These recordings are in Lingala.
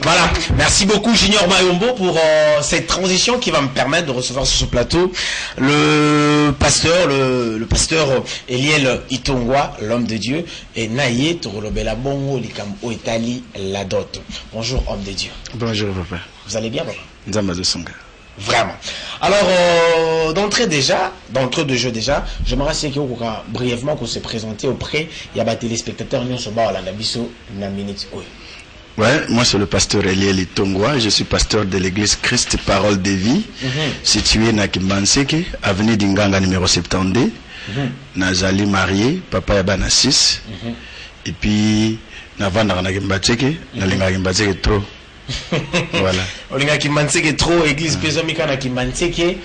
Voilà, merci beaucoup Junior Mayombo pour cette transition qui va me permettre de recevoir sur ce plateau le pasteur Eliel Itongwa, l'homme de Dieu, et Naye Torolobela Bongo Likambo Etali Ladot. Bonjour homme de Dieu. Bonjour papa. Vous allez bien papa? Nzamba Songa. Vraiment. Alors, d'entrée de jeu déjà, j'aimerais que vous brièvement qu'on se présente auprès il y a des téléspectateurs qui sont là na minute. Ouais, moi c'est le pasteur Eliel Itongwa, je suis pasteur de l'église Christ Parole de Vie, située na Kimbanseke, avenue d'Inganga numéro 72. Nazali marié, papa yabana 6. Et puis navanda na Kimbanseke, na linga Kimbanseke trop. Voilà. Olinga Kimbanseke trop, église Pesomika na Kimbanseke,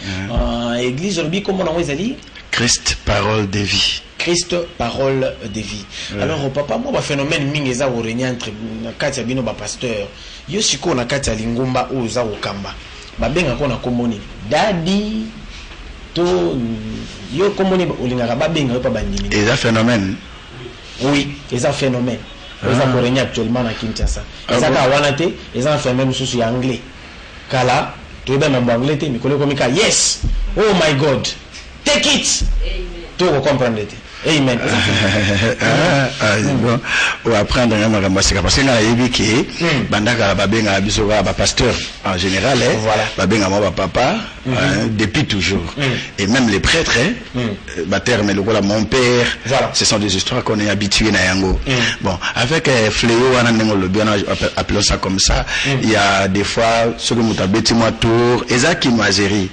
église Olbi comment on dit? Christ Parole de Vie. Christ Parole de Vie. Alors papa moi ba phénomène mingi za orenya entre na kati ya bino ba pasteur. Yo siko na kati ya lingomba o za okamba. Ba benga ko na komoni. Daddy to yo komoni olinga ba benga pa bandimi. Et ça phénomène. Oui, et ça phénomène. Et ça orenya actuellement na Kinshasa. Et ça ka wana te, et ça phénomène sous anglais. Kala to ba na anglais te mikolo komika yes. Oh my God. Take it. Amen. Tu comprends. Amen. Bon, on apprend dans la parce que na yebi ki bandaka ba benga biso ba pasteur en général ba benga moi papa depuis toujours. Et même les prêtres ba terme le voilà mon père. Ce sont des histoires qu'on est habitué na yango. Bon, avec fléau wana ndenge le bien appelons ça comme ça, il y a des fois ce que muta beti moi tour ezaki moiserie.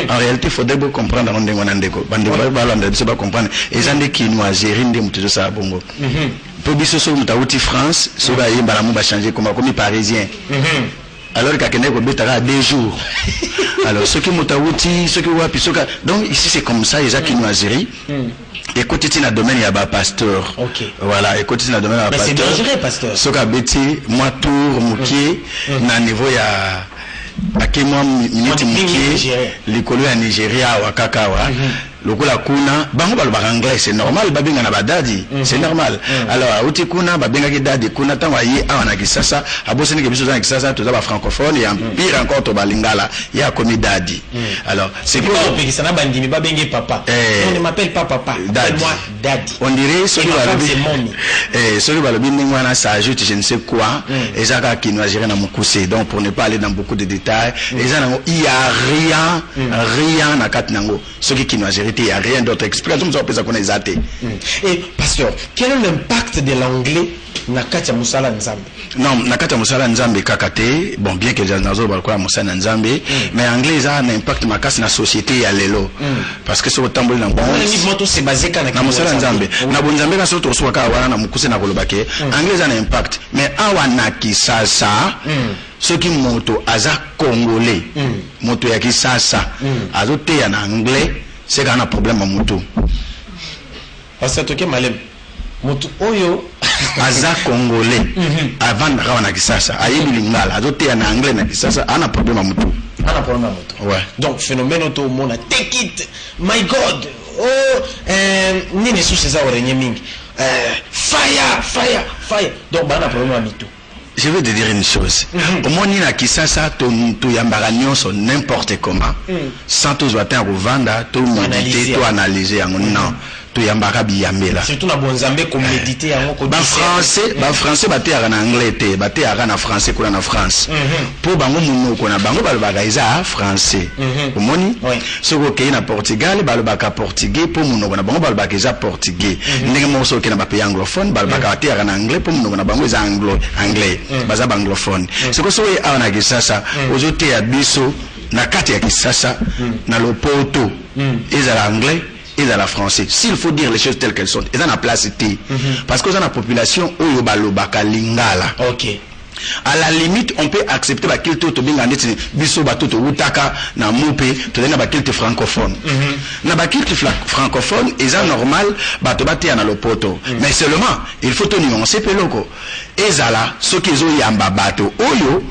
En réalité, il faudrait bien comprendre dans ndenge wana ndeko. Bandeko ba landa biso ba comprendre ezande qui noiserie nde mutu ça bongo. Pour biso so muta uti France, so ba yemba la mu ba changer comme parisien. Alors qu'à ko betara 2 jours. Alors ceux qui muta uti, ceux qui wapi soka. Donc ici c'est comme ça ezaki noiserie. Et côté na domaine il y a ba pasteur. OK. Voilà, et côté na domaine il y a pasteur. Mais c'est dangereux pasteur. Soka beti moi tour mukie na niveau ya akemwa minute mukie likolo ya Nigeria wa kakawa. Lokola kuna bango balo anglais c'est normal babenga na badadi c'est normal. Alors uti kuna babenga ki dadi kuna tanwa yi awana kisasa aboseni ke biso za kisasa to za ba francophone et en pire encore to balingala ya komi dadi. Alors c'est quoi on ça na bandimi babenge papa. On ne m'appelle pas papa, moi dadi. On dirait celui c'est mommy. Celui balo bindingwana ça ajoute je ne sais quoi et ça ka kinoisere na mukuse. Donc pour ne pas aller dans beaucoup de détails, et ça il y a rien na katnango ce qui kinoisere il n'y a rien d'autre exprès. Et pasteur, quel est l'impact de l'anglais na katia musala nzambe? Non, na katia musala nzambe kakate, bon bien que nazo balkola musala nzambe, mais anglais ça a un impact makasi na société ya lelo. Parce que sur tamboli na bon. Moto c'est basé na musala nzambe. Na bonzambe ka soto so ka wana na mukuse na kolobake. Anglais ça a un impact, mais awa na kisasa ceux qui moto aza congolais, moto ya kisasa, azote ya na anglais. C'est qu'on a un problème à Moutou. Parce que tu es malem. Moutou Oyo. Aza Congolais. Avant de ramener à Kisasa. Aïe bilingual. Adoté en anglais à Kisasa. On a un problème à Moutou. On a un problème à Moutou. Ouais. Donc, phénomène auto monde. Take it. My God. Oh. Ni ne sous ces heures ming. Fire. Donc, on a un problème à Moutou. Je vais te dire une chose. Au moins, il y a qui ça, tout yambaragnon sont n'importe comment. Sans tous attendre au vanda, tout méditer, tout analyser. Non. Tout yambarabi yamela. Surtout na bonzambe comme méditer en français baté en anglais té, baté en français qu'on a en France. Pour bango muno qu'on a bango balbaga isa français. Omoni? Ce que na Portugal balbaga portugais pour muno qu'on a bango balbaga isa portugais. Ndenge moso que na ba pays anglophone balbaga baté en anglais pour muno qu'on a bango isa anglais. Baza anglophone. Ce que so e ana kisasa ozote ya biso na kati ya kisasa na lopoto ezala anglais et dans la français. S'il faut dire les choses telles qu'elles sont, ils ont la place. Parce que dans la population, où y lingala. Ok. À la limite, on peut accepter qu'il te binga neti biso batoto utaka na mupe to na bakil te francophone. Na bakil te francophone, ils ont normal bato bati na lopoto. Mais seulement, il faut te nuancer peloko. Ezala ce qu'ils ont yamba bato oyo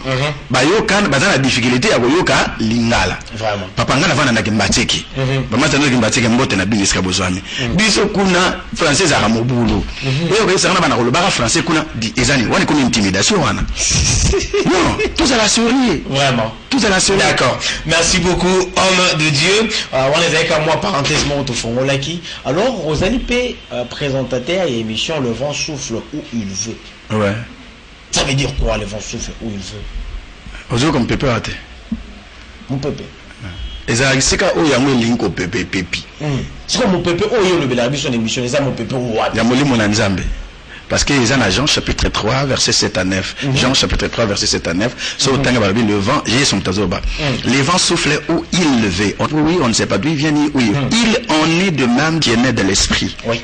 bayoka bazana difficulté ya koyoka lingala. Vraiment. Papa ngana vana na kimbatiki. Mama tano kimbatiki mbote na bingiska bozwami. Biso kuna français za mobulu. Oyo kesa na bana kolobaka français kuna di ezani wani comme intimidation wana. Non, tous à la souris. Vraiment. Tous à la souris. D'accord. Merci beaucoup, homme de Dieu. On est avec moi, parenthèse, au fond, alors, Rosalie P, présentateur et émission Le vent souffle où il veut. Ouais. Ça veut dire quoi, le vent souffle où il veut? Ozo comme Pépé a été. Mon pépé. Et ça, c'est quand il y a un link au Pépé Pépi. C'est comme mon pépé, oh, il y a une émission, c'est mon pépé, oh, il y a mon Nzambe. Parce que les en Jean chapitre 3, verset 7 à 9. Jean chapitre 3, verset 7 à 9. Sur le vent, j'ai son tazoba. Les vents soufflaient où il le veut. Oui, on ne sait pas d'où il vient ni où il. Il en est de même qui est né de l'esprit. Oui.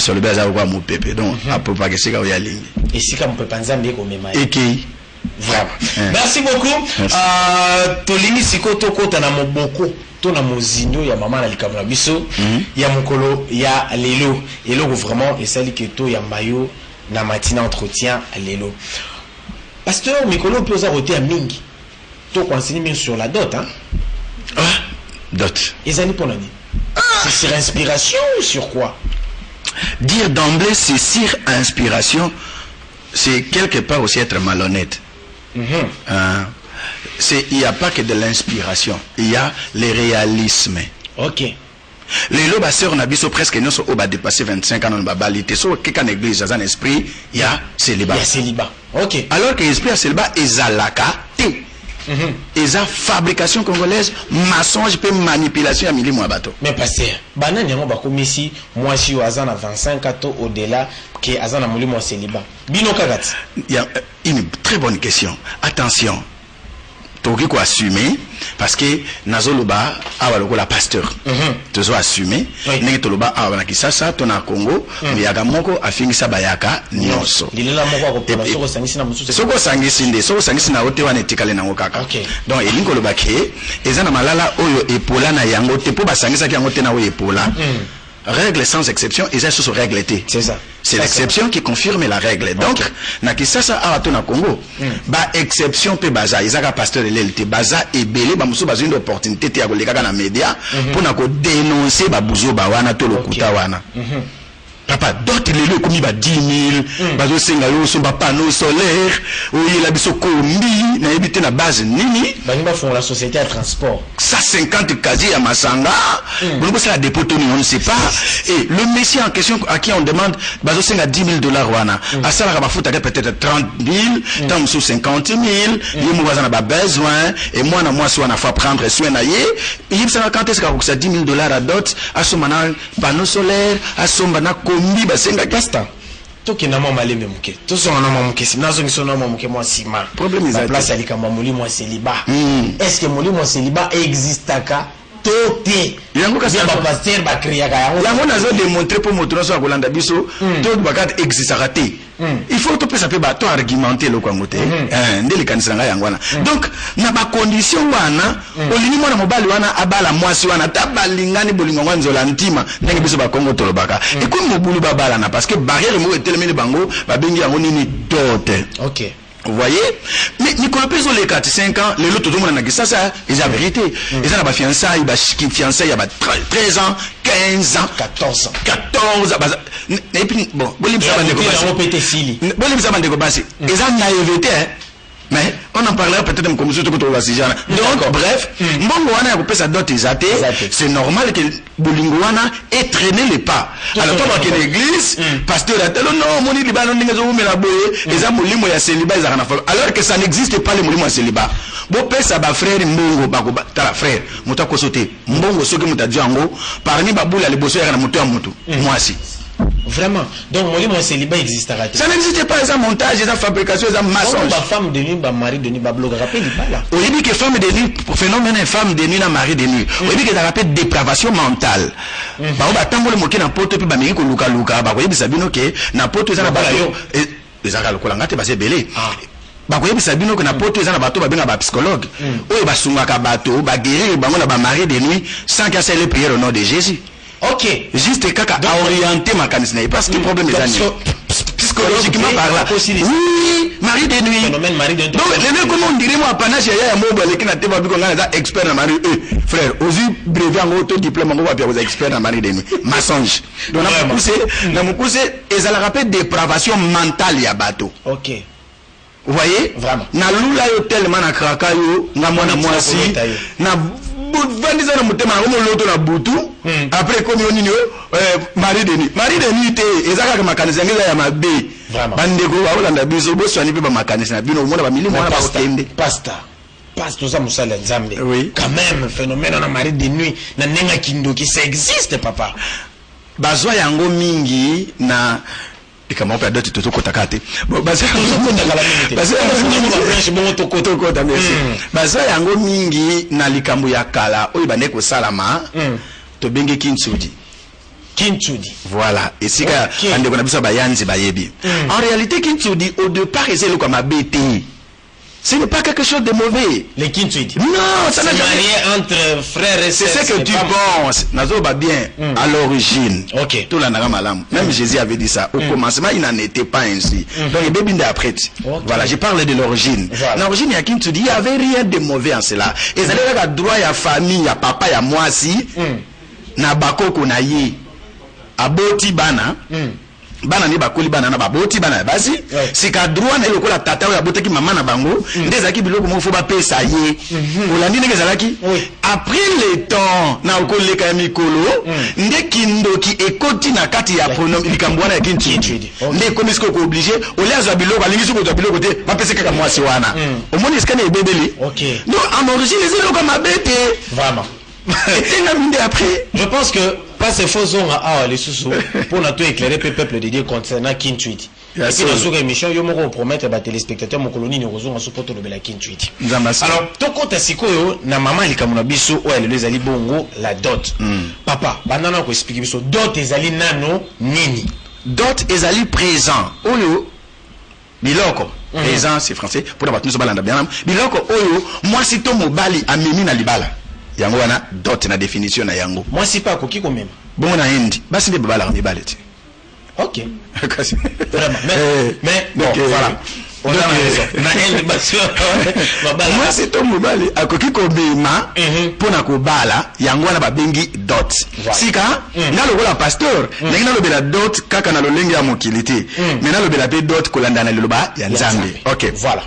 Sur le bazar, mon pépé. Donc, à peu près, c'est quand il y a ligne. Et si comme pépé Nzambe, comme il et qui. Vraiment. Merci beaucoup. Tolini Sikoto Kota na Moboko. Tona mozindo ya mama na likamna biso ya mokolo ya lelo eloko vraiment et sali que to ya mayo na matina entretien lelo pasteur mikolo peut osa roté à mingi to conseiller bien sur la dot hein dot ezali pour nani c'est sur inspiration ou sur quoi dire d'emblée c'est sur inspiration c'est quelque part aussi être malhonnête il n'y a pas que de l'inspiration, il y a le réalisme. Ok. Les lobes sœurs on a vu presque nous sommes dépassé 25 ans dans la balité. Sur quelqu'un église dans un esprit, il y a célibat. Il y a célibat. Ok. Alors que l'esprit a célibat est zalaka té. Et ça fabrication congolaise, mensonge et manipulation à mille mois bateau. Mais pasteur, banane yango bakomi ici, moi si au azana 25 ans au-delà que azana mouli moi célibat. Bino kagati. Il y a une très bonne question. Attention. Toki ko assumer parce que nazoloba awa lokola pasteur tozo assumer ndenge toloba awa na Kisasa to na Congo muyaka moko afingisa bayaka nyonso lilela moko akopola soko sangisi na mususu soko sangisi nde soko sangisi na ote wana etikale nango kaka donc elingo loba ke eza na malala oyo epola na yango te po basangisa ki yango te na oyo epola règle sans exception et ça sous règle T. C'est ça. C'est l'exception qui confirme la règle. Donc, na Kisasa a na Congo, ba exception pe baza, izaka pasteur de l'LT baza et belé ba muso bazo une opportunité te ya koleka na média pour na ko dénoncer ba buzo ba wana to lokuta wana. Papa, d'autres les commis ba 10 000, bazo senga yo so ba panneau solaire, ou il a biso kombi na ebité na base nini, ba font la société à transport. 150 casiers à Masanga, c'est la dépôt on ne sait pas. Et le messie en question à qui on demande, bazo senga 10 000 $, wana, à ça la fout peut-être 30 000, tant sous 50 000, il m'a pas besoin, et moi na moi soit na faut prendre soin na yé, il ça quand est-ce que ça 10 000 $ à d'autres, à son mana panneau solaire, à son mana kombi basenga kasta. Toki na mama malembe muke. To so na mama muke. Nazo ngiso na mama muke moi sima. Problème est la place ali kama muli moi célibat. Est-ce que muli moi célibat existe ka? Toté. Yango ka ba pasteur ba kriya ka yango. Yango nazo démontrer pour moto so akolanda biso to bakat existe raté. Il faut tout ça peut bato argumenter le kwangote. Ndeli kanisa nga yango wana. Donc na ba condition wana olini mwana mobali wana abala mwasi wana tabalingani bolingo ngwa nzola ntima ndenge biso ba Kongo tolobaka. Et comme mobulu babala na parce que barrière mo etelemeli bango ba bengi yango nini dote. OK. Vous voyez? Mais Nicolas Peso les 4-5 ans, les lots tout le monde a ça, c'est la vérité. Ils ont fiançailles, il y a 13 ans, 15 ans, 14 ans. 14 ans. Et puis, bon, ils ont naïveté, mais on en parlera peut-être comme ça. Donc, bref, c'est normal que Bolingoana ait traîné les pas. Alors, toi, dans l'église, pasteur a dit non, mon liban, alors que ça n'existe pas les moulins à célibat. Bon, père, ça va frère, mbongo, ta frère, mouta kosote, mbongo, ce que mouta django, parmi baboula, les bosseurs, et la moto à moto. Moi aussi. Vraiment. Donc, mon célibat existera. Ça n'existe pas, ça montage, ça fabrication, ça maçonnage. Ma femme de nuit, ma mari de nuit, ma blog, rappelle, il pas là. Au début que femme de nuit, phénomène femme de nuit, na mari de nuit. Au début que ça rappelle dépravation mentale. Bah, on va tambour le moquer na poto, puis bah, mais luka luka, bah, vous savez, ok, na poto, ça n'a pas yo. Et ça, le colangate, bah, c'est belé. Bah, vous savez, que na poto, ça n'a pas tout, bah, bien, bah, psychologue. Oh, bah, soumaka bateau, bah, guérir, bah, on a bah, mari de nuit, sans casser les prières au nom de Jésus. Ok. Juste caca à orienter ma canisne. Parce que le problème est psychologiquement par là. Oui, mari de nuit. Phénomène mari de nuit. Donc, les comment on dirait moi, panache, il y a un mot, qui n'a pas vu qu'on a expert dans mari. Frère, aux yeux brevet en auto diplôme, on va bien vous expert dans mari de nuit. Maçonge. Donc, on a poussé, et ça la rappelle dépravation mentale, il y a bateau. Ok. Vous voyez? Vraiment. Na lula yo tellement na kraka yo, nga mwana mwasi, na vandisa na mutema na komo loto na butu, après comme on nini Marie Denis. Marie Denis te, ezaka ka makanisa ngeza ya mabe. Vraiment. Bandeko ba olanda biso bo swani pe ba makanisa na bino mona ba milimo na ba okende. Pasta. Tout ça Moussa Nzambe. Oui. Quand même phénomène on a Marie de nuit na nenga kindoki ça existe papa. Bazwa yango mingi na kama opa doti toto kotakate. Bon bazwa yango mingi na likambo ya kala oyo bande ko salama to benge kintsudi. Voilà. Et si ande kona biso bayanzi bayebi. En réalité kintsudi au départ ezelo comme abété. Ce n'est pas quelque chose de mauvais. Les kintsudi. Non, ça n'a jamais entre frères et sœurs. C'est ce que tu penses. Nazo ba bien à l'origine. OK. Tout la malam. Même Jésus avait dit ça. Au commencement, il n'en était pas ainsi. Donc il bébinde après. Voilà, je parle de l'origine. L'origine il y a kintsudi, il n'y avait rien de mauvais en cela. Et ça avait droit à famille, à papa, à moi si na bakoko na ye. Aboti bana. Bana ni bakoli bana na baboti bana basi sika droit na lokola tata oya boteki mama na bango ndezaki biloko mofo ba pesa ye olandi ndenge zalaki après le temps na okoleka ya mikolo nde kindoki ekoti na kati ya pronom likambwana ya kintsudi nde komisiko ko obligé oleazwa biloko alingi soko to biloko te ba pesa kaka mwasi wana omoni skane ebebeli donc en origine les lokola mabete vraiment et après je pense que pas ces faux ont les sous pour nous éclairer le peuple de Dieu concernant Kintuit. Et puis dans cette émission, yo moko promettre ba téléspectateurs mon colonie ne rozonga support le bela Kintuit. Alors, to kota sikoyo na mama likamuna biso o elle les ali bongo la dot. Papa, banana ko expliquer biso dot ezali nano nini? Dot ezali présent. Oyo biloko présent c'est français pour la nous balanda bien. Biloko oyo moi si to mobali amemi na libala. Yango wana dot na définition na yango. Moi si pas koki ko même. Bon na hindi. Basi de babala ni baleti. OK. Vraiment. Mais bon voilà. On a raison. Na hindi basi babala. Moi si to mobali akoki ko bema pona ko bala yango wana babengi dot. Sika na lokola pasteur ndenge na lobela dot kaka na lolenge ya mokilité. Mais na lobela pe dot kolanda na loba ya Nzambe. OK. Voilà.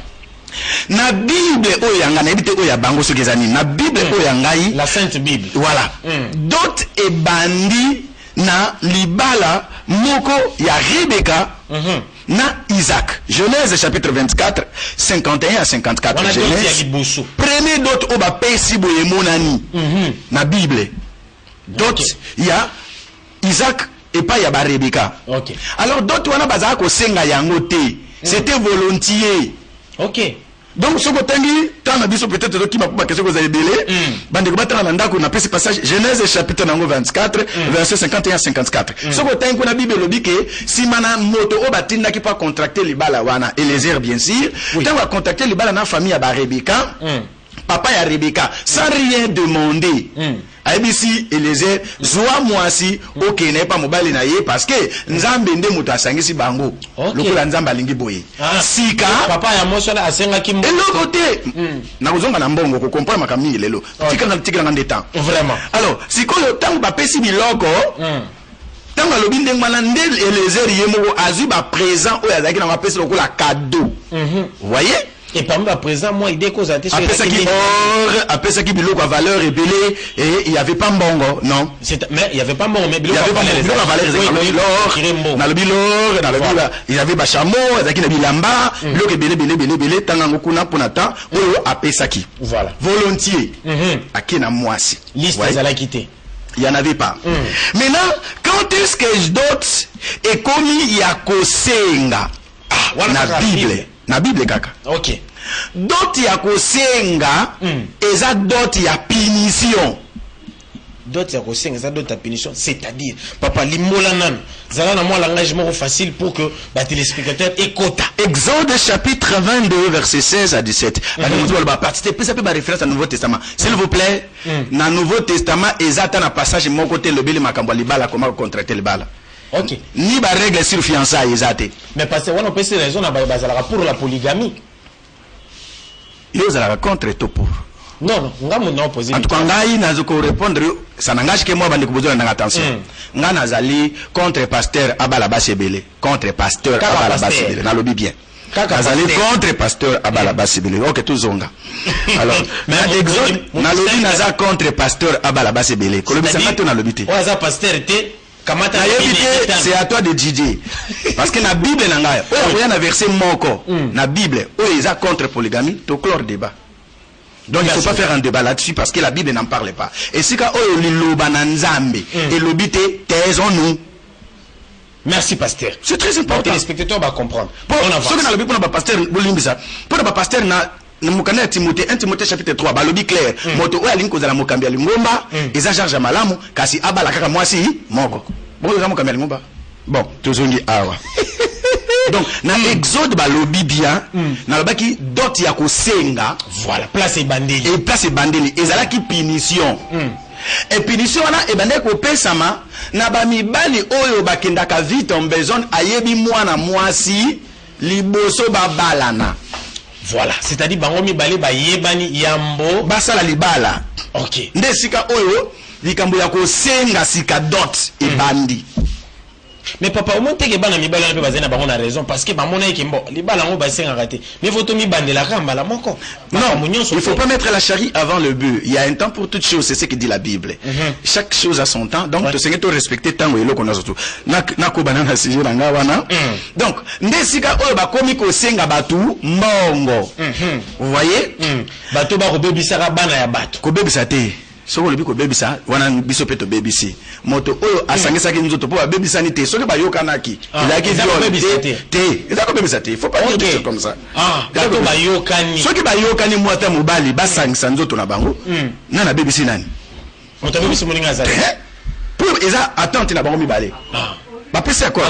Na Bible oyanga na ebite oya bango sokezani na Bible oyangai la Sainte Bible voilà dot e bandi na libala moko ya Rebecca na Isaac. Genèse chapitre 24 51 à 54 Genèse premier dot oba pesi boye monani na Bible dot ya Isaac et pas ya ba Rebecca. OK. Alors dot wana bazaka ko senga yango te c'était volontiers. OK. Donc ce que tangi tant biso peut-être qui m'a pas question que vous avez belé bande ko batana na ndako na pesi passage Genèse chapitre 24 verset 51 54 ce que tangi na Bible lobi que si mana moto o batinda qui pas contracter les bala wana Eliezer bien sûr tant va contacter les bala na famille ya ba Rebecca papa ya Rebecca sans rien demander ABC Eliezer zwa mwasi OK n'est pas mobali na ye parce que Nzambe nde muto asangisi bango lokola Nzambe alingi boye sika papa ya moso na asenga kimbo et l'autre côté na kozonga na mbongo ko comprendre makamii lelo tika na ndeta vraiment alors sikoyo tango ba pesi biloko tango lobi ndenge mana nde Eliezer ye moko azui ba présent oyo azaki na ba pesi lokola cadeau voyez. Et parmi les présents, moi, idée cause à après ça qui or, après ça qui biloko à valeur ébélé et il y avait pas mbongo, non. Mais il y avait pas mbongo, mais biloko à valeur na le bilor, na le bila, il y avait ba chameau, ezaki na bilamba, biloko belé tanga kuna ponata, oyo après ça qui. Voilà. Volontiers. Aki na mwasi. Liste à la quitter. Il y en avait pas. Maintenant, quand est-ce que je dote et commis ya kosenga na Bible. Na Bible kaka. OK. Dot ya kosenga eza dot ya punition. Dot ya kosenga eza dot ya punition, c'est-à-dire papa limola nan zala na moi l'engagement facile pour que ba téléspectateurs écoutent. Exode chapitre 22 verset 16 à 17. Nous va participer ça peut ba référence au Nouveau Testament. S'il vous plaît, na Nouveau Testament ezata na passage mon côté le beli makambo libala comment contracter le bala. OK. Ni ba règle sur fiançailles ezate. Mais parce que on peut se raison na bazala pour la polygamie. Yo zala contre to pour. Non, ngamu na opposé. En tout cas ngai nazo ko répondre ça n'engage que moi bandi ko besoin na attention. Nga nazali contre pasteur abala basebele, contre pasteur abala basebele na lobi bien. azali contre pasteur abala basi belé. OK tozonga. Alors mais exode na lobi naza contre pasteur abala basi belé. Kolobisa ngato na lobi te. O aza pasteur te kamata c'est à toi de DJ. Parce que na Bible na ngai, o ya na verset moko na Bible, o eza contre polygamie, to clore débat. Donc il ne faut pas faire un débat là-dessus parce que la Bible n'en parle pas. Et si ka o liloba na nzambe et lobite taisons-nous. Merci pasteur. C'est très important. Les spectateurs vont comprendre. Pour ceux qui n'ont pas le pasteur Bolimbisa, pour le pasteur na mukana Timothée 1 Timothée chapitre 3 ba lobi clair. Moto o alinko za la mokambia lingomba, eza charge malamu kasi abala kaka mwasi moko. Bon za mokambia lingomba. Bon, tozongi awa. Donc na exode ba lobi bien na lobaki dot ya kosenga voilà place et bandeli et place et bandeli ezala ki punition et punition wana e bande ko pesama na ba mibali oyo bakendaka vite en besoin ayebi mwana mwasi liboso ba balana voilà c'est-à-dire bango mibali ba yebani yambo basala libala OK nde sika oyo likambo ya kosenga sika dot e bandi. Mais papa, au moins, tu es bon, mi bala pe bazena bango na raison parce que ba mona ekimbo, li bala ngo basenga raté. Mais faut to mi bandela kamba la moko. Non, il faut pas mettre la charrie avant le bœuf. Il y a un temps pour toutes choses, c'est ce que dit la Bible. Chaque chose a son temps. Donc, tu sais que tu respecter temps et l'eau surtout. Na ko banana si je nga wana. Donc, ndesika oyo ba komi ko senga batu mbongo. Vous voyez? Bato ba ko bebisaka bana ya bato. Ko bebisa te. Soko lobi ko bebisa wana biso peto bebisi moto oyo asangisaki nzoto po bebisa ni te soki bayokanaki ilaki viol te ezako bebisa te faut pas dire des choses comme ça bato bayokani soki bayokani mwata mobali basangisa nzoto na bango na bebisi nani moto bebisi moninga za pour eza attente na bango mibale ba pesa quoi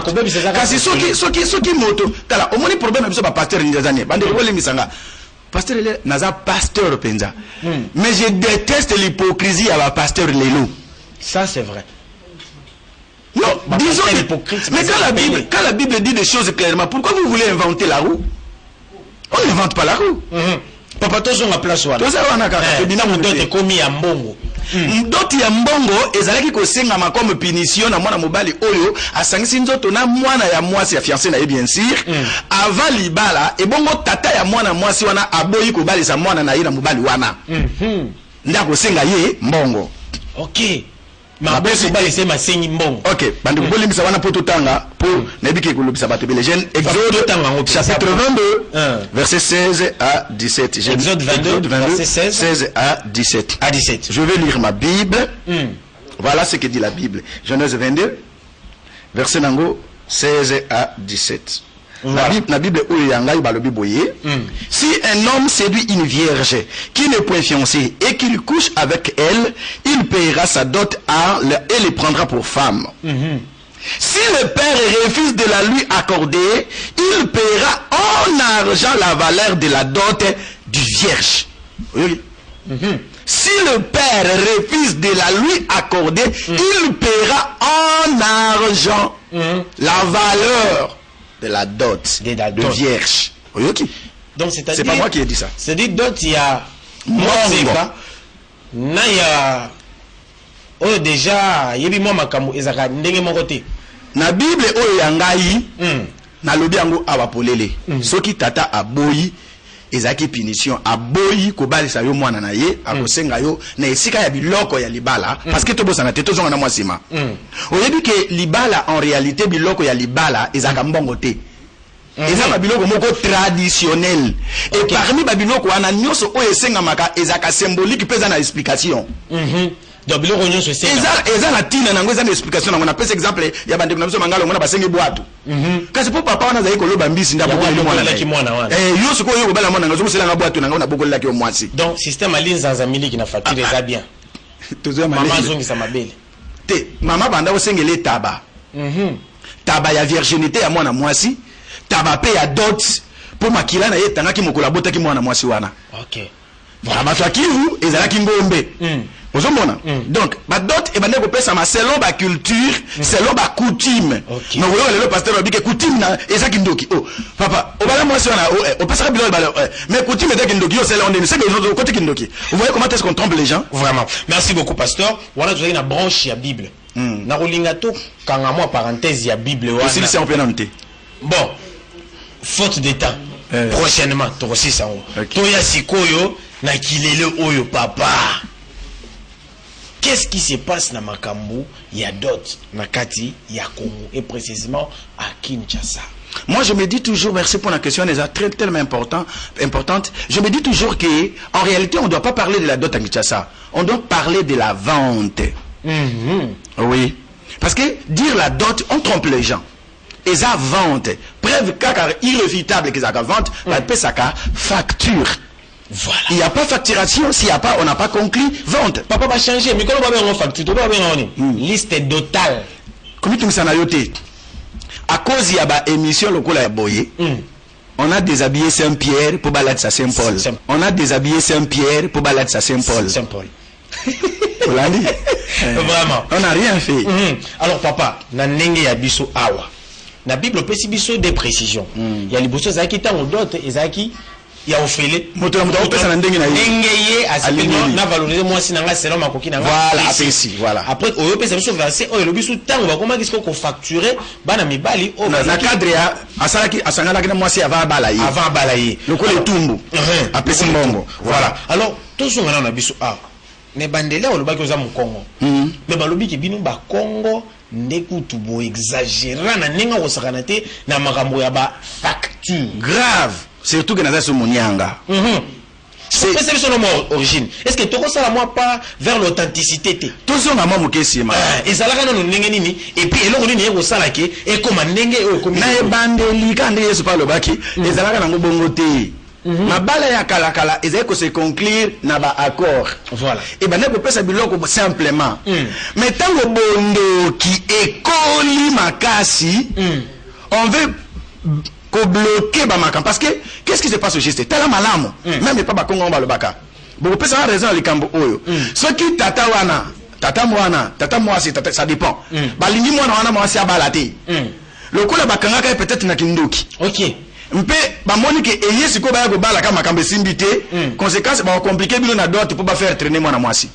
kasi soki moto tala omoni problème biso ba pasteur ndezani bande ko limisanga pasteur naza pasteur penza mais je déteste l'hypocrisie à la pasteur Lelo. Ça c'est vrai. Non, disons mais quand la Bible dit des choses clairement, pourquoi vous voulez inventer la roue? On n'invente pas la roue. Papa tozo na place wana. Tozo wana kaka bina mundote komi ya mbongo. Ndoti ya mbongo ezalaki kosenga ma comme punition na mwana mobali oyo asangisi nzoto na mwana ya mwasi ya fiancé na ye bien sûr avant libala et bongo tata ya mwana mwasi wana aboyi ko balisa mwana na ye na mobali wana ndako senga ye mbongo. OK. Ma bosi balisa masengi mbongo. OK, bandi kolimisa wana poto tanga pour nebiki kolobisa bato bele jeune Exode chapitre 22 verset 16 à 17. Exode 22 verset 16 à 17. À 17. Je vais lire ma Bible. Voilà ce que dit la Bible. Genèse 22 verset nango 16 à 17. La Bible où il y a si un homme séduit une vierge qui n'est point fiancée et qu'il couche avec elle, il paiera sa dot et les prendra pour femme. Si le père refuse de la lui accorder, il paiera en argent la valeur de la dot du vierge. Si le père refuse de la lui accorder, il paiera en argent la valeur de la dot de vierge. Donc c'est pas moi qui ai dit ça. C'est dit dot il y a moi na ya oh déjà yebi moi makambo ezaka ndenge moko te na Bible oyo ya ngai na lobi yango awapolele soki tata aboyi ezaki punition aboyi ko balisa yo mwana na ye akosenga yo na esika ya biloko ya libala parce que tobosana te tozonga na mwasima oyebi ke libala en réalité biloko ya libala ezaka mbongo te ezaka biloko moko traditionnel et parmi babiloko wana nyonso oyo esengamaka ezaka symbolique pesa na explication donc biloko nyonso eza na tina nango eza na explication nango na pesa exemple ya bandeko na biso mangalo ngona basengi bwatu kasi po papa wana zali koloba mbisi nda bokoleli mwana wana yoso ko yoko bala mwana ngazo muselanga bwatu nango na bokolelaki yo mwasi donc système alinza za miliki na facture eza bien tozo mama zongi sa mabele te mama banda osengele taba taba ya virginité ya mwana mwasi taba pe ya dot po makila na ye tangaki mokolo botaki mwana mwasi wana. OK. Voilà bato akivu ezalaki ngombe. Ozomona. Donc ba dot e bande ko pesa ma selon ba culture, selon ba coutume. Mais vous voyez le pasteur a dit que coutume na ezaki ndoki. Oh papa, obala mwasi wana o pesa bilo bala mais coutume ezaki ndoki yo selon on sait que les autres côté ndoki. Vous voyez comment est-ce qu'on trompe les gens? Vraiment. Merci beaucoup pasteur. Voilà tu as une branche ya Bible. Na rolinga to kanga moi parenthèse ya Bible wana. Si c'est en plein noté. Bon. Faute d'état. prochainement tokosi sango toya sikoyo na kilele oyo papa. Qu'est-ce qui se passe na makambo ya dot na kati ya Congo et précisément à Kinshasa? Moi, je me dis toujours, merci pour la question, elle est tellement importante. Je me dis toujours que, en réalité, on ne doit pas parler de la dot à Kinshasa. On doit parler de la vente. Oui. Parce que dire la dot, on trompe les gens. Et ça vente. Preuve irréfutable que ça vente, la paie ça facture. Voilà. Il n'y a pas facturation, s'il n'y a pas, on n'a pas conclu, vente. Papa va changer, mais quand on va bien en facture, on va bien en liste totale. Comment tu me s'en as yoté? À cause il y a une émission locale à Boye, on a déshabillé Saint-Pierre pour balader à Saint-Paul. On a déshabillé Saint-Pierre pour balader à Saint-Paul. Saint-Paul. On l'a dit. Vraiment. On n'a rien fait. Alors papa, na nenge ya biso awa. Na Bible pesi biso des précisions. Il y a les bossos zaki tango d'autres ezaki ya ofele. Moto pesa na ndenge na ye. Ndenge asipino na valoriser moi sinanga selon makoki na. Voilà, voilà. Après oyo pesa biso verset oyo le biso tango ba koma kisko ko facturer bana mibali o na cadre ya asalaki asangala kina mwasi avant balaye. Avant balaye. Lokole tumbu. Apesi mbongo. Voilà. Alors tous sont na biso a. Ne bandela o lobaki oza mu Congo. Mais balobi ki bino ba Congo ndekutu bo exagérer na ninga ko sakanate na makambo ya ba facture grave. Surtout que nous avons Monianga. C'est son nom origine. Est-ce que tu as moi pas vers l'authenticité? Tout ça, maman, mon question. Et ça, là, nous n'engagons et puis, elle a dit, au salaki, et comme un nengue, ou comme un bandeli, quand il est pas le baki, et ça, là, nous bongoté. Ma balle ya kalakala, et ça, que c'est conclure, n'a pas accord. Voilà. Et ben, on peut pas s'habiller simplement. Mais tant que bondo qui est collé ma cassi, on veut bloquer Bamaka parce que qu'est-ce qui se passe au geste tala malamu même pas Bakongo ba le baka beaucoup personne a raison les kambo oyo ce qui tata mwasi tata ça dépend balingi mwana wana mwasi abalate le coup la bakanga ka peut-être na kindoki OK mpe ba moni ke eye siko ba ya go bala kama kambe simbité conséquence ba compliquer bino na dot pour pas faire traîner mwana mwasi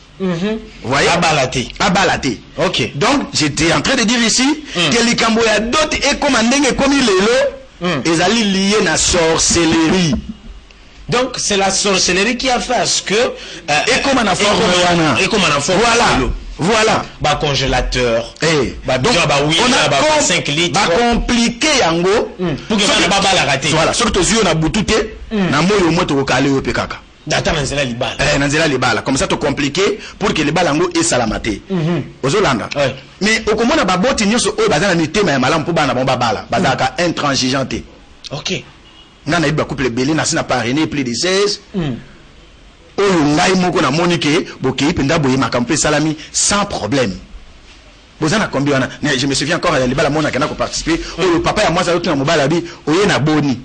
voyez abalate OK donc j'étais en train de dire ici que les kambo ya dot est comme ndenge comme lelo. Ils allaient lier la sorcellerie. Donc c'est la sorcellerie qui a fait à ce que et comme on a formé voilà bah congélateur donc on a 5 litres bah compliqué yango pour que ça pas la rater voilà surtout yeux na butute na moyo moto ko kale yo pekaka data na nzela libala na libala comme ça to compliqué pour que les balango et salamate ozolanda mais okomona baboti nyoso oyo bazana ni tema ya malamu pour bana bon babala bazaka intransigeanté. OK ngana iba couple belé na sina parrainé plus de 16 oyo ngai moko na monike boki penda boye makampe salami sans problème. Bozana combien on je me souviens encore les bala mona kana ko participer oyo papa ya mwasa yoto na mobala bi oye na boni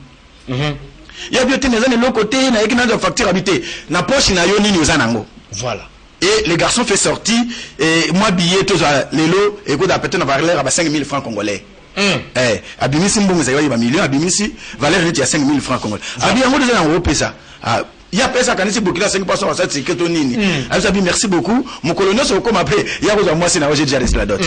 il y a bien des l'autre côté na yeki na facture habité na poche na yo nini ozanango voilà et les garçons fait sortir et moi billet tous les lots et quoi d'après on va parler à 5000 francs congolais abimisi mbongo za ba million abimisi valeur net ya 5000 francs congolais abi yango déjà en pesa il y a pesa kanisi bokila 5% à cette sécurité nini abi merci beaucoup mon colonel so comme après il y a besoin moi c'est na j'ai déjà resté la dot.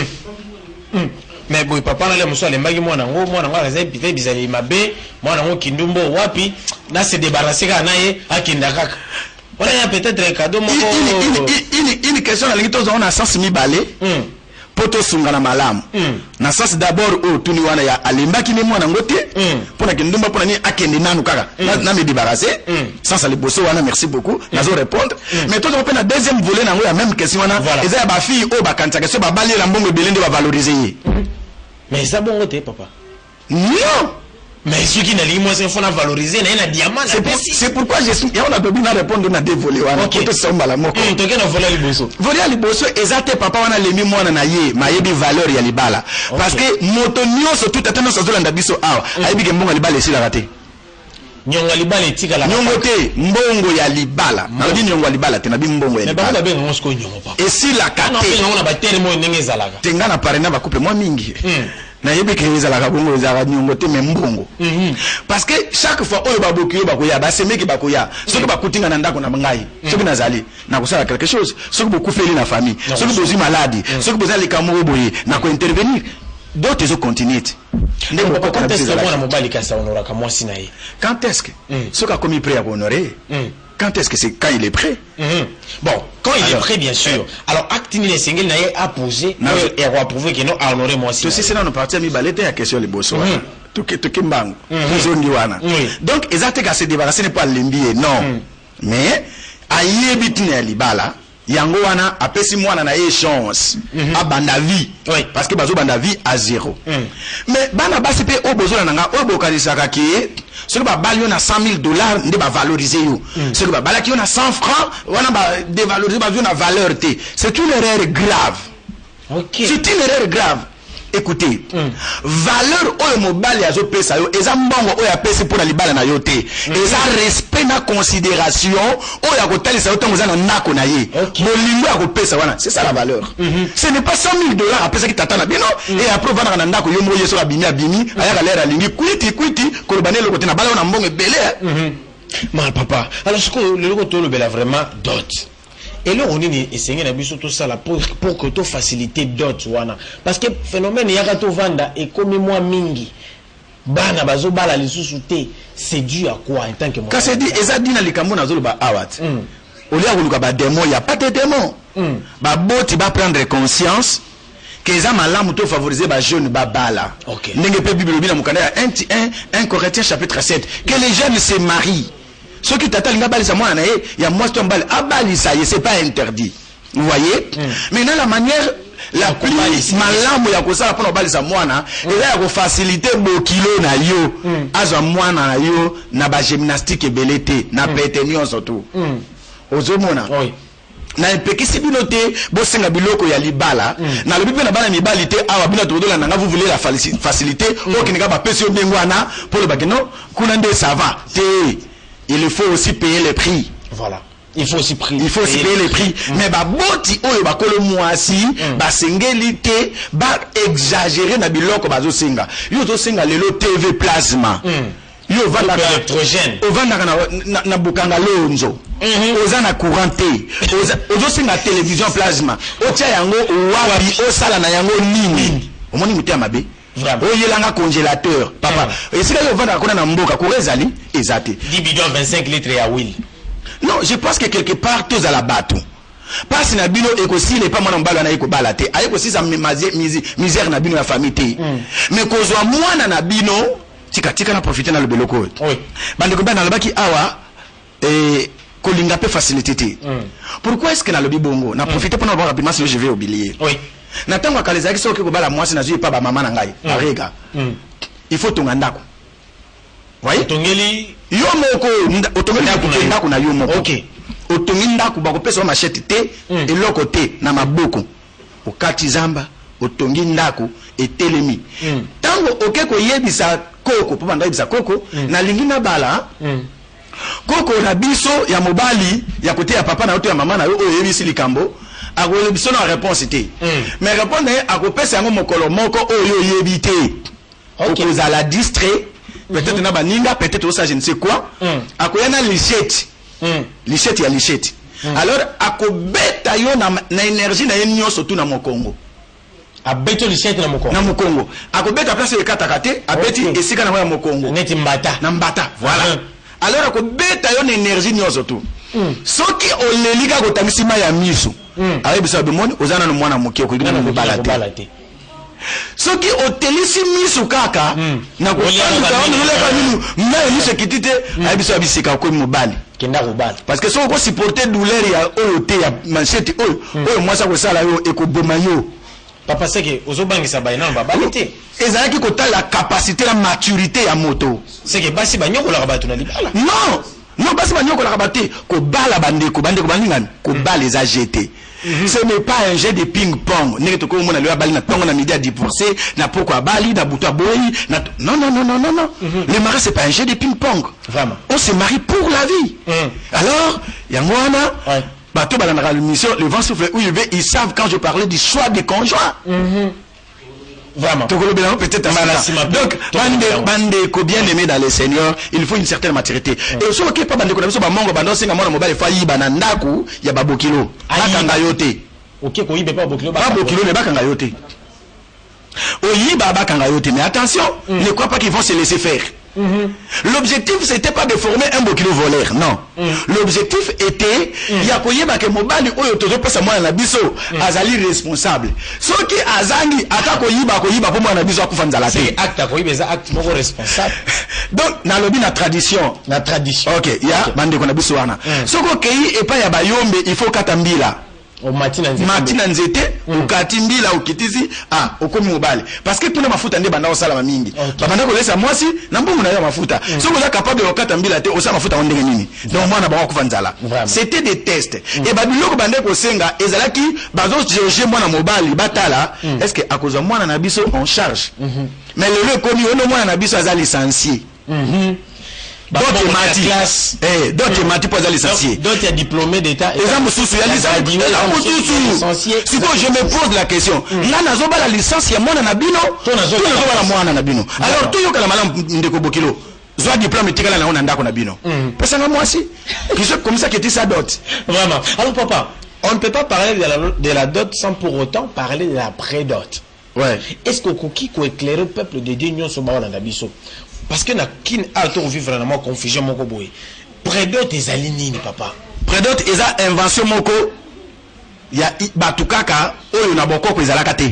Mais boy papa na le muso le mbagi mwana ngo azai pite bizali mabe mwana ngo kindumbo wapi na se débarrasser ka naye akinda kaka on a peut-être un cadeau moko une question la lingito on a sens mi balé poto sungana malamu na sens d'abord au tuni wana ya alimbaki ni mwana ngote pour na kindumba pour ni akende nanu kaka na me débarrasser sans ça le bosso wana merci beaucoup nazo répondre mais toi on peut na deuxième volet na ngo la même question wana eza ba fille o ba kanta question ba bali la mbongo belende ba valoriser. Mais ça bon côté papa. Non. Mais ceux qui n'ont moins c'est faut la valoriser na diamant. C'est pourquoi je suis on a pas bien répondre na dévoler wana ko to somba la moko. To ke na voler liboso. Voler liboso ezate papa wana lemi mwana na ye mayebi valeur ya libala parce que moto nyoso tout atano so zolanda biso awa ayebi ke mbongo libala esila raté. Nyongo libala etika la. Nyongo te mbongo ya libala. Na bi nyongo libala te na bi mbongo ya libala. Mais ba ba benga ngo nyongo papa. Et si la kate. Na benga na ba terme ndenge ezalaka. Tenga na parena ba couple moi mingi. Na yebi ke ezalaka bongo ezalaka nyongo te mais mbongo. Parce que chaque fois oyo ba bokiyo ba koya ba semeki ba koya. Soki ba kutinga na ndako na ngai. Soki nazali na kusala quelque chose. Soki boku feli na famille. Soki bozi malade. Soki bozali kamoro boye na ko intervenir. d'autres ils ont continué. Quand est-ce que moi mobile kasa honoraka moi sinaï? Quand est-ce que ce qu'a commis prêt à honorer? Quand est-ce que c'est quand il est prêt? Bon, quand il est prêt, bien sûr. Alors, Actini les singles n'a pas posé et a prouvé qu'il n'a pas honoré moi aussi. Ceci, c'est dans nos parties, mais balé la question les boss. Donc, exactement, à se débarrasser n'est pas l'embillé, non. Mais, à yébitine à l'ibala, yango wana apesi mwana na ye chance a banda vie parce que bazo banda vie à zéro. Mais bana basi pe o bozo na nga o bokalisaka ki ce que ba balio na $100,000 nde ba valoriser yo. Ce que ba balaki yo na 100 francs wana ba dévaloriser ba na valeur té. C'est une erreur grave. C'est une erreur grave. Écoutez, valeur oyo mobali azo pesa yo eza mbongo oyo apesi pour la libala na yo te. Eza respect na considération oyo akotalisa yo tango za na ndako na ye. Bolingo akopesa wana, c'est ça la valeur. Ce n'est pas $100,000 apesa ki tata na bino et après vana na ndako yo mo yeso abimi ayaka lera lingi kwiti kolobane lo kote na bala na mbongo ebele. Mal papa. Alors ce que le logo to le bela vraiment dot. Et là, on est essayé de tout ça pour que tu facilites d'autres. Parce que le phénomène, il y a tout vanda et comme moi, mingi. Bana bazo bala les sous-soutés. C'est dû à quoi en tant que moi? Quand c'est dit, Eza dit dans les Cameroun, na zolo ba awat. Au lieu de ba démon, il n'y a pas de démon. Ba boti ba prendre conscience que Eza malamu to favoriser ba jeune ba bala. N'enge pe Bible bi na mukanda 1 Corinthiens chapitre 7 que les jeunes se marient. Ceux qui t'attendent, il y a moi qui c'est pas interdit. Vous voyez? Maintenant, la manière la plus malamu ya kosala pour balisa mwana, et là il faciliter bo kilo na yo, azo mwana na yo na ba gymnastique belete, na pétenion surtout. Ozomona. Na epekisi binote bo senga biloko ya libala, na lobi pe na bana mibalite awa bino to dola nanga vous voulez la facilité, o kinga ba pesi bengwana pour le bagino, kuna nde ça va. Il faut aussi payer les prix. Voilà. Il faut aussi payer les prix. Mais bah boti oyo ba kolo mwasi ba sengelité ba exagérer na biloko bazo senga. Yo to senga lelo TV plasma. Yo vanda électrogène. O vanda na bukanga lonzo. Oza na couranté. Ozo senga télévision plasma. O tia yango wabi o sala na yango nini. Omoni muté amabe. Oyelanga congélateur papa et si là on va dans na mboka ko ezali ezate 10 bidons 25 litres ya huile. Non, je pense que quelque part tous à la bateau parce na bino ekosi n'est pas mwana mbalo na eko balate ayeko si sa misère na bino ya famille te mais kozwa mwana na bino tika na profiter na le beloko bande ko bana lobaki awa kolinga pe facilité te pourquoi est-ce que na lobi bongo na profiter pour na voir rapidement si je vais oublier na tango akalezaki soki ko bala mwasi na zui pa ba mama na ngai arega il faut tonga ndako voyez tongeli yo moko otongeli ndako na yo moko otongi ndako ba ko pesa machete te eloko te na maboko okati zamba otongi ndako etelemi tango okeko yebisa koko po banda yebisa koko na lingi na bala koko na biso ya mobali ya kote ya papa na oto ya mama na yo oyo yebisi likambo agole biso na réponse té mais répondre à kopesa yango mokolo moko oyo yebité vous à la distrait peut-être na baninga peut-être ça je ne sais quoi akoyana lichette lichette ya lichette alors akobeta yo na énergie na yenyo surtout na mokongo abeto lichette na mokongo akobeta place de katakate abeti esika na ya mokongo neti mbata na mbata voilà alors akobeta yo na énergie nyo surtout soki olelika kotangisima ya miso ayebisa bemoni ozana no mwana mokie ko igina no balate soki otelisi miso kaka na ko oleka ninu na miso kitite ayebisa bisika ko mobali kenda ko bala parce que so ko supporter douleur ya oyote ya manchette oyo mwasa ko sala yo ekoboma yo papa seke ozobangisa bayina babalite ezalaki kotala capacité la maturité ya moto seke basi banyokola ka batu na libala non basi banyokola ka bate ko bala bandeko balingani ko bala les AGT. Ce n'est pas un jeu de ping-pong. N'est-ce pas comme on a le bali na tongo na midi à divorcer, na pourquoi bali na buta boy, non. Le mariage c'est pas un jeu de ping-pong. Vraiment. On se marie pour la vie. Alors, yangwana, bateau balanara l'émission, le vent souffle où il veut, ils savent quand je parlais du choix des conjoints. Vraiment. Peut-être donc, bande bien aimé dans les seigneurs, il faut une certaine maturité. Et aussi, ok, pas bande ko ba mongo bando singa mona mobile fayi banandaku ya babokilo. Akanga yote. Ok, ko yibe pas bokilo ba bokilo ne bakanga yote. Oyiba bakanga yote, mais attention, ne crois pas qu'ils vont se laisser faire. L'objectif c'était pas de former un bokilo voleur, non. L'objectif était yakoyeba ke mobali oyo tozo pesa mwana na biso azali responsable. Soki azangi atakoyiba koyiba po mwana na biso akufa nzala te. C'est acte akoyiba eza acte moko responsable. Donc na lobi na tradition. Na tradition. OK, ya bande ko na biso wana. Soko kei epa ya bayombe il faut katambila. Matina nzete ukati mbila ukitizi okomi mobali parce que tuna mafuta nde banda osala mingi babanda kolesa mwasi na mbumu na yo mafuta so vous êtes capable de okata mbila te osala mafuta ondenge nini donc mwana ba kufa nzala c'était des tests et babiloko bande ko senga ezalaki bazo juger mwana mobali batala est-ce que akoza mwana na biso en charge mais le komi ono mwana na biso aza licencié d'autres mati d'autres mati pour licencier d'autres diplômés d'état exemple sous ya licencié si je me pose la question là nazo ba la licence ya mwana na bino to nazo ba la mwana na bino alors tout yoka la malam ndeko bokilo zwa diplôme tikala na ona ndako na bino pesa nga mwasi qui comme ça qui était sa dot vraiment. Alors papa, on ne peut pas parler de la dot sans pour autant parler de la prédot. Ouais. Est-ce que Koki ko éclairer le peuple de Dieu sur ba na biso? Parce que na kin a to vivre vraiment confusion moko boy. Prédot ezali nini papa? Prédot eza invention moko ya batukaka oyo na bokoko ezalaka te.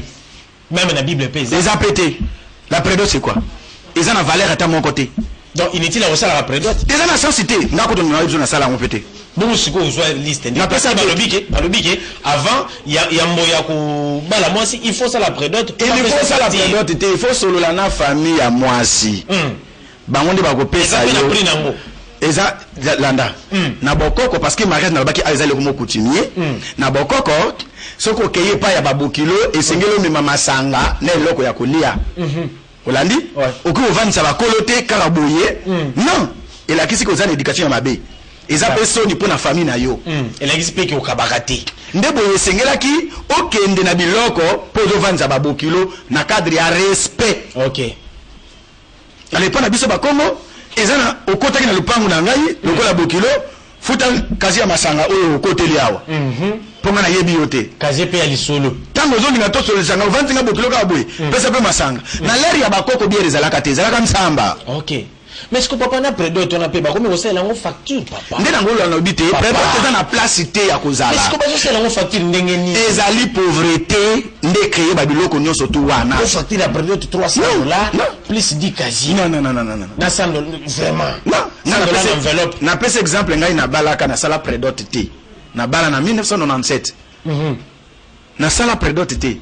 Même na Bible pèse. Eza pété. La prédot c'est quoi? Eza na valeur à mon côté. Donc inutile à la prédot. Eza na sensité, ngako to na besoin na sala on pété. Bon siko uzwa liste ndi parce que balobike avant ya mboya ko bala mwasi il faut ça la prédot. Il faut ça la prédot te il faut solo la na famille ya mwasi. Bango ndi bako pesa yo. Eza landa na bokoko parce que mariage na baki azali ko coutumier na bokoko soko keye pa ya babokilo esengelo mema masanga na eloko ya kolia olandi oku ovanisa bakolote karaboye non et la kisi ko za éducation ya mabe eza pesoni pour na famille na yo et la kisi pe ki okabakate ndebo esengelaki okende na biloko pour ovanisa babokilo na cadre ya respect. OK. Ale pa na biso bakongo ezana okotaki na lupangu na ngai lokola bokilo futa kazi ya masanga oyo okoteli awa ponga na yebi yote kazi pe ya lisolo tango zongi na toso le sanga vanti na bokilo ka boye pesa pe masanga na leri ya bakoko biere zalaka te zalaka msamba. OK. Mais est-ce que papa na prédot on a payé ba comme vous savez la facture papa ndena ngolo na obité prédot na place te ya kozala est-ce que ba c'est la facture ndenge ni ezali pauvreté nde créer ba biloko nyonso tu wana la facture la prédot $300 plus 10 quasi non na $100 vraiment non na enveloppe na pese exemple ngai na balaka na sala prédot te na bala na 1997 na sala prédot te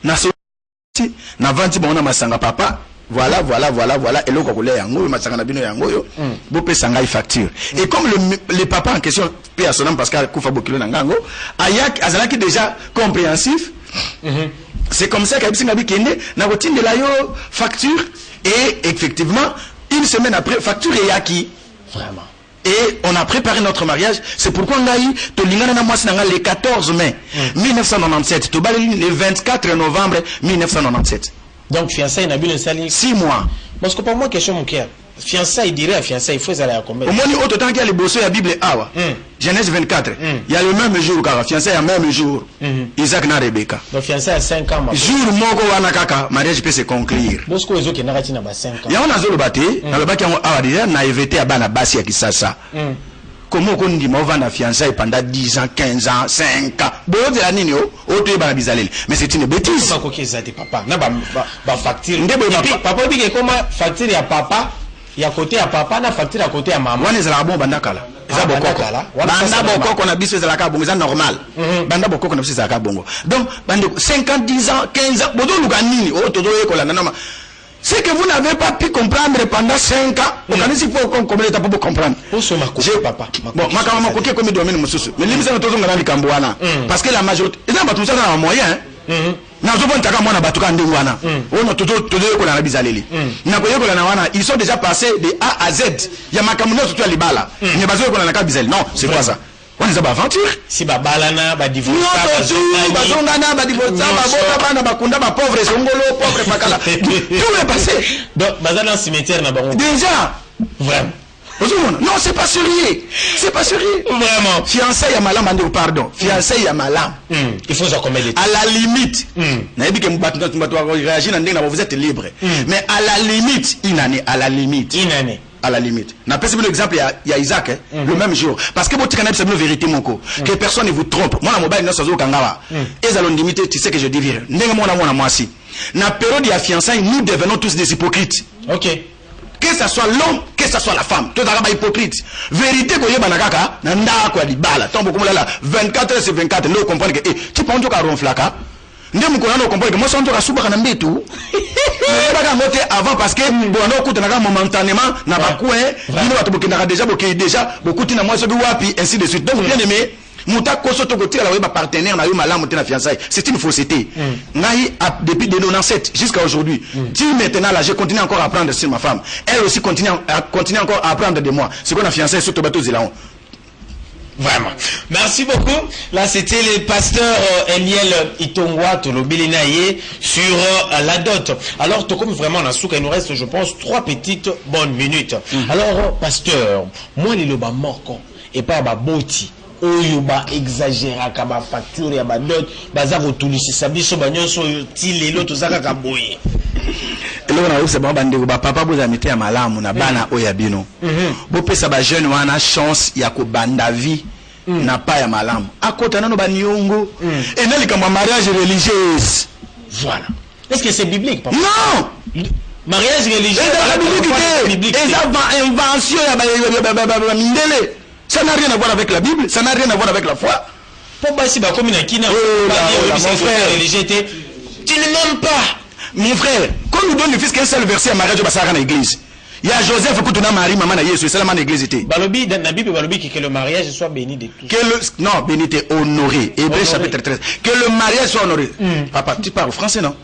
na so na vanti bona masanga papa voilà eloko kolé yango masanga na bino yango yo bo pesa ngai facture et comme le papa en question paie à son nom parce qu'il kufa bokilo na ngango ayak azalaki déjà compréhensif c'est comme ça qu'abisi ngabi kende na kotinde la yo facture et effectivement une semaine après facture et yaki vraiment. Et on a préparé notre mariage. C'est pourquoi on a eu le 14 mai 1997. Le 24 novembre 1997. Donc fiançailles n'a bien installé 6 mois. Parce que pour moi question mon cœur. Fiançailles dirait à fiançailles il faut aller à combien? Au moins autant qu'il y a les bossos la Bible awa. Genèse 24. Il y a le même jour car fiançailles le même jour. Isaac na Rebecca. Donc fiançailles à 5 ans. Jour moko wana kaka mariage peut se conclure. Bosco ezo ke nakati na ba 5 ans. Ya ona zolo bate na lobaki yango awa déjà na évité ya bana basi ya kisasa. Comment on dit moi vendre fiançailles pendant 10 ans, 15 ans, 5 ans. Bon de la nini o to ba bizalel. Mais c'est une bêtise. Pas coquer ça papa. Na ba facture. Papa dit que comment facture ya papa ya côté ya papa na facture à côté ya maman. Wana ezala bon bandakala. Eza bokoko. Banda bokoko na biso ezala ka bongo eza normal. Banda bokoko na biso ezala ka bongo. Donc bande 50 10 ans, 15 ans, bodo luka nini o to do ekola na na. C'est que vous n'avez pas pu comprendre pendant 5 ans. On a dit faut qu'on comprenne pas pour comprendre. Papa. Bon, ma maman coquille comme domaine mususu. Mais limite na tozo ngana likambwana parce que la majorité eza batu ça na moyen. Na zo bon taka mwana batuka ndingu wana. Ono toto ko na bizaleli. Na ko yekola na wana, ils sont déjà passés de A à Z. Ya makamuno surtout à libala. Ne bazo ko na ka bizali. Non, c'est quoi ça? On est à aventure. Si babalana ba divorce bazongana ba divorce ba bana bakunda ba pauvre songolo pauvre makala. Tout est passé. Donc bazana cimetière na bango. Déjà vraiment. Non, c'est pas sérieux. C'est pas sérieux. Vraiment. Fiancé ya malam, pardon. Fiancé ya malam. Il faut ça combien de temps? À la limite. Vous êtes libre. Mais à la limite, une année. À la limite. Une année. À la limite. N'a pas l'exemple, il y a Isaac, le même jour. Parce que votre canal, c'est une vérité, mon co. Que personne ne vous trompe. Moi, la mobile, non, kangawa. Et ça limité, tu sais que je dis vire. Moi, si. Na période de fiançailles, nous devenons tous des hypocrites. Ok. Que ce soit l'homme, que ce soit la femme. Tout est hypocrite. Vérité, que y'a banakaka, nanda quoi, di bala. Tombe comme là, 24 heures sur 24, nous comprenons que, tu penses que ronflaka. Nous comprenons que moi, sans toi, souba kanambe tout. Avant parce que bon on écoute momentanément n'a pas quoi déjà beaucoup de moi ainsi de suite. Donc bien aimé muta koso to côté la partenaire na yo malamu te na fiançailles, c'est une fausseté. Ngai depuis 1997 jusqu'à aujourd'hui. Dis maintenant là je continue encore à apprendre sur ma femme. Elle aussi continue encore à apprendre de moi. C'est qu'on a fiançailles surtout bateau zélaon. Vraiment. Merci beaucoup. Là, c'était le pasteur Eliel Itongwa Tolobilinaye sur la dot. Alors, comme vraiment, il nous reste, je pense, 3 petites bonnes minutes. Alors, pasteur, moi, il y a morco et pas ma boti. Oyuba exagéra kaba facture ya ba dot baza ko tulisi sabiso banyonso tilelo tozaka kaboye. Eloko na c'est bon bande ko ba papa boza mete ya malamu na bana oya bino. Bo pesa ba jeune wana chance ya ko banda vie na pas ya malamu. Akota nano ba nyongo. Et neli kama mariage religieuse. Voilà. Est-ce que c'est biblique papa? Non. Mariage religieux. C'est biblique. Et ça va invention ya ba mindele. Ça n'a rien à voir avec la Bible, ça n'a rien à voir avec la foi. Pourquoi si bah comme une akina, mon frère, tu ne m'aimes pas. Mon frère, quand nous donne le fils qu'un seul verset à mariage de Bassara dans l'église. Il y a Joseph qui a marié maman à Jésus, c'est seulement l'église était. Balobi dans la Bible balobi que le mariage soit béni de tous. Non, béni est honoré. Hébreu chapitre 13. Que le mariage soit honoré. Papa, tu parles français non?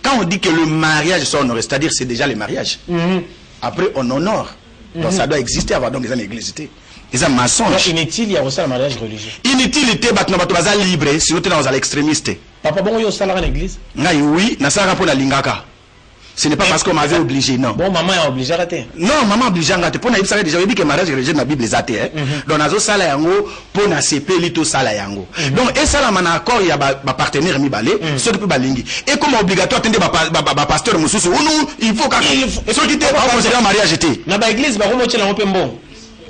Quand on dit que le mariage soit honoré, c'est-à-dire c'est déjà le mariage. Après on honore. Donc ça doit exister avant donc les églises étaient. Ils ont mensonge. Inutile, il y a aussi le mariage religieux. Inutilité, baza libre, si vous êtes dans l'extrémiste. Papa, bon, il y a aussi dans l'église? Oui, na ça pour la lingaka. Ce n'est pas parce qu'on m'avait obligé, non. Bon, maman est obligée à rater. Non, maman est obligée à rater. Pour naïf, ça déjà dit que le mariage religieux dans la Bible est athée. Donc, nazo sala yango, pour na CP, lito sala yango. Donc, et ça, là, man accord, il y a ba partenaire mi balé, ceux qui peuvent balingi. Et comme obligatoire, attendez, ba pasteur moussous, ou nous, il faut qu'à. Et ceux qui étaient pas considérés en mariage était. Na ba église, ba romo tchela un peu bon.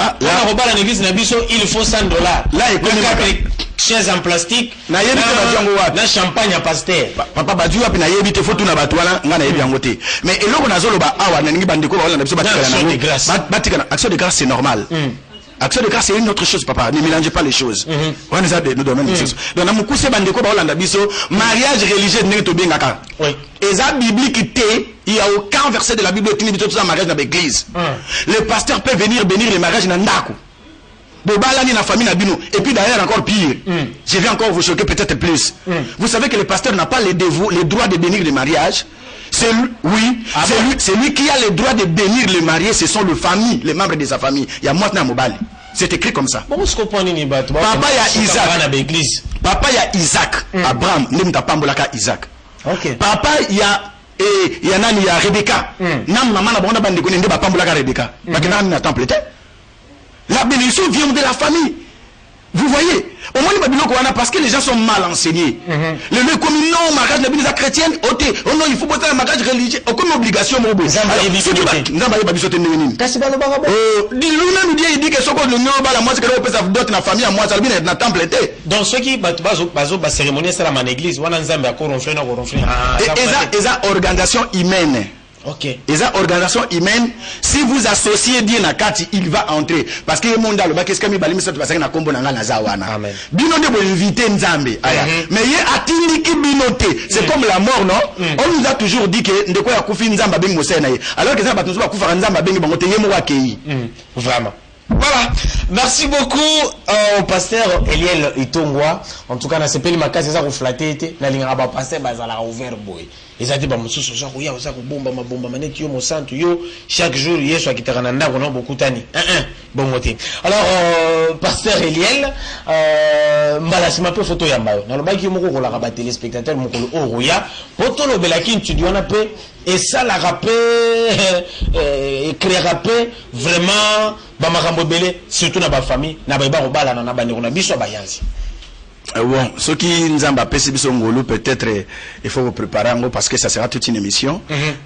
Ah, là, on va à l'église, il faut $100. Là, il avec chaises en plastique. Na champagne à pasteur. Papa Badiou a pénaïe, il faut tout n'abatouala, n'a pas voté. Mais et l'on a zoloba, awa, n'a pas de quoi, on a besoin de grâce. Action de grâce, c'est normal. Action de grâce, c'est une autre chose, papa. Ne mélangez pas les choses. On nous a nous donne des choses. Donc, on a beaucoup de bandeko, on a biso, mariage religieux n'est pas bien d'accord. Oui. Et ça, biblique, il n'y a aucun verset de la Bible qui dit tout ça, mariage dans l'église. Le pasteur peut venir bénir le mariage dans Ndako. Bobalani na famille Nabino. Et puis d'ailleurs encore pire. Je vais encore vous choquer peut-être plus. Vous savez que le pasteur n'a pas les droits de bénir le mariage. C'est lui, oui, c'est lui qui a le droit de bénir le marié, ce sont les familles, les membres de sa famille. Il y a moi Mobali. C'est écrit comme ça. Papa il y a Isaac. Papa il y a Isaac. Abraham, n'aime pas Isaac. Okay. Papa il y a nani, il y a Rebecca. Nam maman na bonda bande connaît pas pambolaka Rebecca. Parce que nani na temple. La bénédiction vient de la famille. Vous voyez, au moins parce que les gens sont mal enseignés. Le comme non, mariage n'est pas chrétienne, oh non, il faut porter un mariage religieux, aucune obligation. Il dit que ce qu'on la moi, c'est que l'on peut d'autres la famille à moi, ça vient être dans temple. Donc ceux qui battent cérémonie, c'est la église, on a une organisation humaine. Ok. Et ça, organisation humaine, si vous associez bien à Kati, il va entrer. Parce que le monde a le bac, qu'est-ce que mi balimi ça, parce que na kombo na ngana zawana. Amen. Bino de bo inviter Nzambe. Mais yé atindi ki binote. C'est comme la mort, non? On nous a toujours dit que ndeko ya kufi Nzamba bengi mosena ye. Alors que ça ba tuzo ba kufa Nzamba bengi bangote ye mo wakei. Vraiment. Voilà. Merci beaucoup au pasteur Eliel Itongwa. En tout cas, na sepeli makasi ça ko flatter été na lingara ba pasteur bazala ouvert boy. ils étaient bon sous ça oui ça bomba manet yo mon santo yo chaque jour yesu akitaka na ndako no bokutani bon côté alors pasteur Eliel mbala sima pe photo ya mbayo na lobaki yo moko ko la ba téléspectateur moko o roya poto lo belaki tu diona pe et ça la rappé écrire rappé vraiment ba makambo belé surtout na ba famille na ba ba robala na ba ndeko na biso ba yanzi. Bon, ce qui nous a peut-être il faut vous préparer parce que ça sera toute une émission.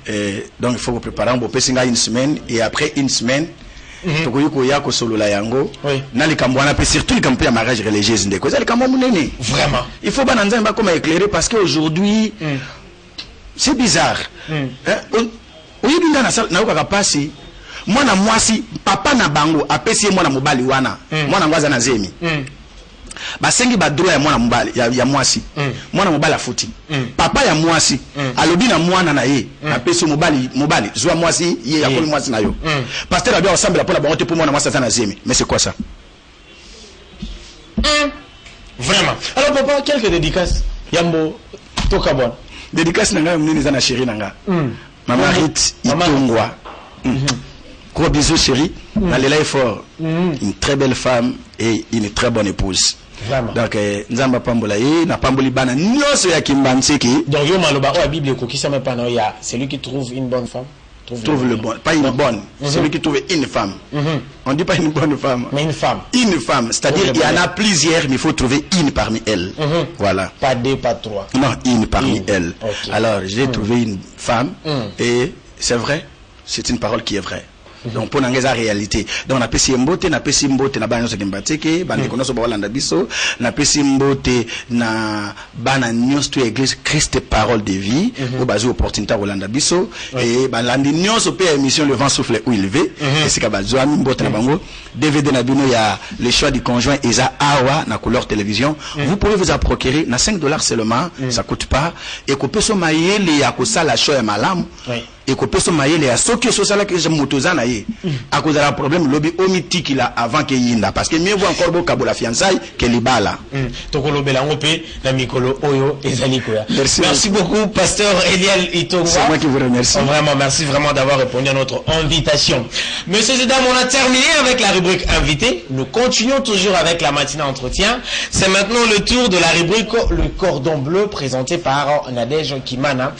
Et donc il faut vous préparer une semaine et après une semaine surtout les mariage religieux vraiment il faut pas comme éclairer parce qu'aujourd'hui c'est bizarre. Moi na mwasi papa na bango apesi moi na mobali wana mwana ngwaza na zemi basengi ba droit ya mwana mobali ya mwasi mwana mobali afuti papa ya mwasi alobi na mwana na ye apesi mobali zwa mwasi ye ya koli mwasi na yo pasteur doit ensemble la pour la bonté pour mwana mwasi na zemi. Mais c'est quoi ça? Vraiment. Alors papa, quelques dédicaces yambo toka bon dédicace nanga mnini za na chérie nanga maman Rit Itongwa. Gros bisous chérie, Nalela est fort, une très belle femme et une très bonne épouse. Vraiment. Donc nzamba pambola ye na pamboli bana nyoso ya kimbanseki. Donc yo maloba la Bible ko kisa pa na ya celui qui trouve une bonne femme trouve le bon, pas une bonne, celui qui trouve une femme. On dit pas une bonne femme, mais une femme. Une femme, c'est-à-dire il y en a plusieurs, mais il faut trouver une parmi elles. Voilà. Pas deux, pas trois. Non, une parmi elles. Okay. Alors j'ai trouvé une femme et c'est vrai, c'est une parole qui est vraie. Donc pour n'engager la réalité. Donc na pesi mbote na bana so kimbateke bande kono so bawalanda biso na pesi mbote na bana nyos to église Christ parole de vie au bazo opportunité rolanda biso et balandi nyos pe émission le vent souffle où il veut et c'est ka bazo mbote na bango DVD na bino ya le choix du conjoint Eza Awa na couleur télévision. Vous pouvez vous en procurer na $5 seulement, ça coûte pas et ko peso mayele ya ko sala show ya malamu. Et que personne maille les associés sociaux là que j'ai motozana yé à cause de la problème lobby omiti qu'il a avant que yinda parce que mieux vaut encore beaucoup la fiançailles que les balles. Tokolo belangope la mikolo oyo ezalikoya. Merci beaucoup pasteur Eliel Itongwa. C'est moi qui vous remercie. Vraiment merci vraiment d'avoir répondu à notre invitation. Messieurs et dames, on a terminé avec la rubrique invité. Nous continuons toujours avec la matinée entretien. C'est maintenant le tour de la rubrique le cordon bleu présenté par Nadège Kimana.